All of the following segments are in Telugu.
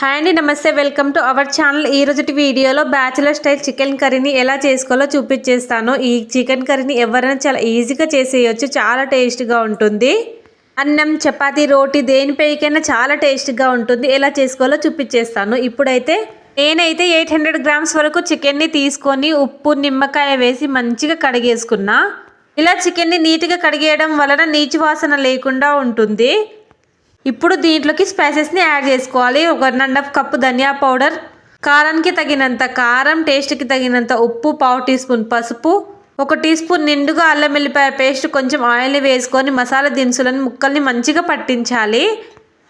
హాయ్ అండి, నమస్తే. Welcome to our channel. ఈ రోజుటి వీడియోలో బ్యాచిలర్ స్టైల్ చికెన్ కర్రీని ఎలా చేసుకోవాలో చూపించేస్తాను. ఈ చికెన్ కర్రీని ఎవరైనా చాలా ఈజీగా చేసేయచ్చు. చాలా టేస్ట్గా ఉంటుంది. అన్నం, చపాతీ, రోటీ దేనిపైకైనా చాలా టేస్ట్గా ఉంటుంది. ఎలా చేసుకోవాలో చూపించేస్తాను. ఇప్పుడైతే నేనైతే 800 గ్రామ్స్ వరకు చికెన్ని తీసుకొని ఉప్పు, నిమ్మకాయ వేసి మంచిగా కడిగేసుకున్నా. ఇలా చికెన్ని నీట్గా కడిగేయడం వలన నీచు వాసన లేకుండా ఉంటుంది. ఇప్పుడు దీంట్లోకి స్పైసెస్ని యాడ్ చేసుకోవాలి. 1.5 కప్పు ధనియా పౌడర్, కారానికి తగినంత కారం, టేస్ట్కి తగినంత ఉప్పు, 1/2 టీ స్పూన్ పసుపు, 1 టీ స్పూన్ నిండుగా అల్లం వెల్లిపాయ పేస్ట్, కొంచెం ఆయిల్ని వేసుకొని మసాలా దినుసులను ముక్కల్ని మంచిగా పట్టించాలి.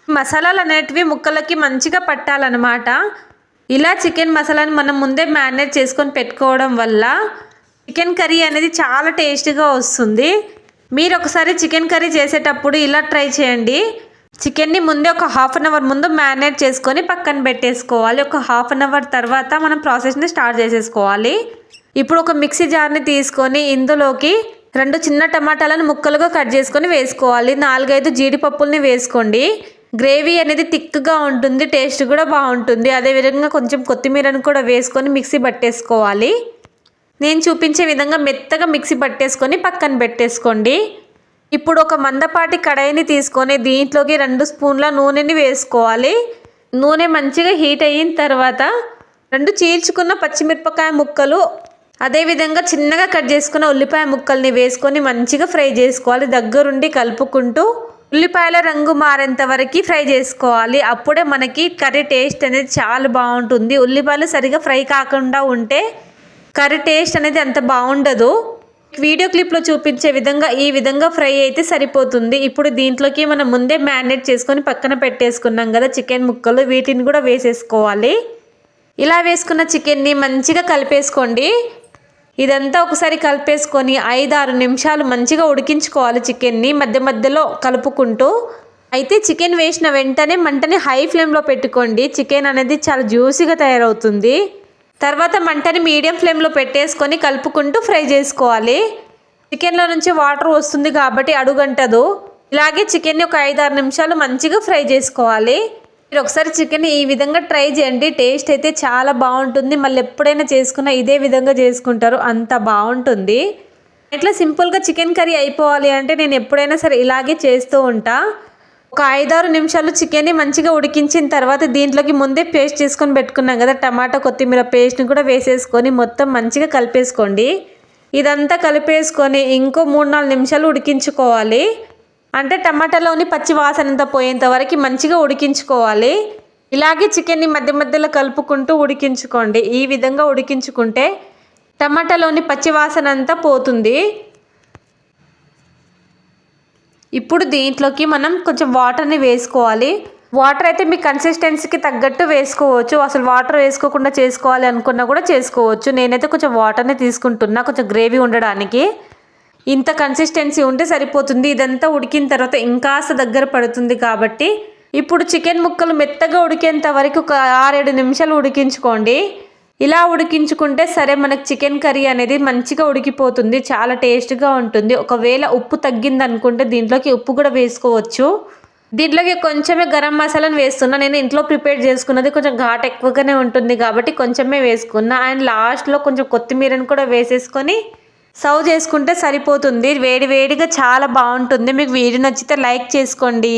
మసాలాలు అనేటివి ముక్కలకి మంచిగా పట్టాలన్నమాట. ఇలా చికెన్ మసాలాని మనం ముందే మ్యారినేట్ చేసుకొని పెట్టుకోవడం వల్ల చికెన్ కర్రీ అనేది చాలా టేస్టీగా వస్తుంది. మీరు ఒకసారి చికెన్ కర్రీ చేసేటప్పుడు ఇలా ట్రై చేయండి. చికెన్ని ముందే ఒక 1/2 అవర్ ముందు మ్యారినేట్ చేసుకొని పక్కన పెట్టేసుకోవాలి. ఒక 1/2 అవర్ తర్వాత మనం ప్రాసెస్ని స్టార్ట్ చేసేసుకోవాలి. ఇప్పుడు ఒక మిక్సీ జార్ని తీసుకొని ఇందులోకి 2 చిన్న టమాటాలను ముక్కలుగా కట్ చేసుకొని వేసుకోవాలి. 4-5 జీడిపప్పుల్ని వేసుకోండి. గ్రేవీ అనేది థిక్గా ఉంటుంది, టేస్ట్ కూడా బాగుంటుంది. అదేవిధంగా కొంచెం కొత్తిమీరను కూడా వేసుకొని మిక్సీ పట్టేసుకోవాలి. నేను చూపించే విధంగా మెత్తగా మిక్సీ పట్టేసుకొని పక్కన పెట్టేసుకోండి. ఇప్పుడు ఒక మందపాటి కడాయిని తీసుకొని దీంట్లోకి 2 స్పూన్ల నూనెని వేసుకోవాలి. నూనె మంచిగా హీట్ అయిన తర్వాత 2 చీల్చుకున్న పచ్చిమిరపకాయ ముక్కలు, అదేవిధంగా చిన్నగా కట్ చేసుకున్న ఉల్లిపాయ ముక్కల్ని వేసుకొని మంచిగా ఫ్రై చేసుకోవాలి. దగ్గరుండి కలుపుకుంటూ ఉల్లిపాయల రంగు మారేంత వరకు ఫ్రై చేసుకోవాలి. అప్పుడే మనకి కర్రీ టేస్ట్ అనేది చాలా బాగుంటుంది. ఉల్లిపాయలు సరిగా ఫ్రై కాకుండా ఉంటే కర్రీ టేస్ట్ అనేది అంత బాగుండదు. వీడియో క్లిప్లో చూపించే విధంగా ఈ విధంగా ఫ్రై అయితే సరిపోతుంది. ఇప్పుడు దీంట్లోకి మనం ముందే మ్యారినేట్ చేసుకొని పక్కన పెట్టేసుకున్నాం కదా చికెన్ ముక్కలు, వీటిని కూడా వేసేసుకోవాలి. ఇలా వేసుకున్న చికెన్ని మంచిగా కలిపేసుకోండి. ఇదంతా ఒకసారి కలిపేసుకొని 5-6 నిమిషాలు మంచిగా ఉడికించుకోవాలి చికెన్ని మధ్య మధ్యలో కలుపుకుంటూ. అయితే చికెన్ వేసిన వెంటనే మంటని హై ఫ్లేమ్లో పెట్టుకోండి. చికెన్ అనేది చాలా జ్యూసీగా తయారవుతుంది. తర్వాత మంటని మీడియం ఫ్లేమ్లో పెట్టేసుకొని కలుపుకుంటూ ఫ్రై చేసుకోవాలి. చికెన్లో నుంచి వాటర్ వస్తుంది కాబట్టి అడుగంటదు. ఇలాగే చికెన్ని ఒక 5-6 నిమిషాలు మంచిగా ఫ్రై చేసుకోవాలి. మీరు ఒకసారి చికెన్ ఈ విధంగా ట్రై చేయండి. టేస్ట్ అయితే చాలా బాగుంటుంది. మళ్ళీ ఎప్పుడైనా చేసుకున్నా ఇదే విధంగా చేసుకుంటారు, అంత బాగుంటుంది. ఇట్లా సింపుల్గా చికెన్ కర్రీ అయిపోవాలి అంటే నేను ఎప్పుడైనా సరే ఇలాగే చేస్తూ ఉంటా. ఒక 5-6 నిమిషాలు చికెన్ని మంచిగా ఉడికించిన తర్వాత దీంట్లోకి ముందే పేస్ట్ చేసుకొని పెట్టుకున్నాం కదా టమాటా, కొత్తిమీర పేస్ట్ని కూడా వేసేసుకొని మొత్తం మంచిగా కలిపేసుకోండి. ఇదంతా కలిపేసుకొని ఇంకో 3-4 నిమిషాలు ఉడికించుకోవాలి. అంటే టమాటాలోని పచ్చి వాసనంతా పోయేంత వరకు మంచిగా ఉడికించుకోవాలి. ఇలాగే చికెన్ని మధ్య మధ్యలో కలుపుకుంటూ ఉడికించుకోండి. ఈ విధంగా ఉడికించుకుంటే టమాటాలోని పచ్చి వాసన అంతా పోతుంది. ఇప్పుడు దీంట్లోకి మనం కొంచెం వాటర్ని వేసుకోవాలి. వాటర్ అయితే మీ కన్సిస్టెన్సీకి తగ్గట్టు వేసుకోవచ్చు. అసలు వాటర్ వేసుకోకుండా చేసుకోవాలి అనుకున్నా కూడా చేసుకోవచ్చు. నేనైతే కొంచెం వాటర్ని తీసుకుంటున్నా కొంచెం గ్రేవీ ఉండడానికి. ఇంత కన్సిస్టెన్సీ ఉంటే సరిపోతుంది. ఇదంతా ఉడికిన తర్వాత ఇంకాస్త దగ్గర పడుతుంది కాబట్టి ఇప్పుడు చికెన్ ముక్కలు మెత్తగా ఉడికేంత వరకు ఒక 6-7 నిమిషాలు ఉడికించుకోండి. ఇలా ఉడికించుకుంటే సరే మనకు చికెన్ కర్రీ అనేది మంచిగా ఉడికిపోతుంది, చాలా టేస్ట్గా ఉంటుంది. ఒకవేళ ఉప్పు తగ్గింది అనుకుంటే దీంట్లోకి ఉప్పు కూడా వేసుకోవచ్చు. దీంట్లోకి కొంచెమే గరం మసాలాను వేస్తున్నా. నేను ఇంట్లో ప్రిపేర్ చేసుకున్నది కొంచెం ఘాట్ ఎక్కువగానే ఉంటుంది కాబట్టి కొంచెమే వేసుకున్నా. అండ్ లాస్ట్లో కొంచెం కొత్తిమీరను కూడా వేసేసుకొని సర్వ్ చేసుకుంటే సరిపోతుంది. వేడి వేడిగా చాలా బాగుంటుంది. మీకు వీడియో నచ్చితే లైక్ చేసుకోండి.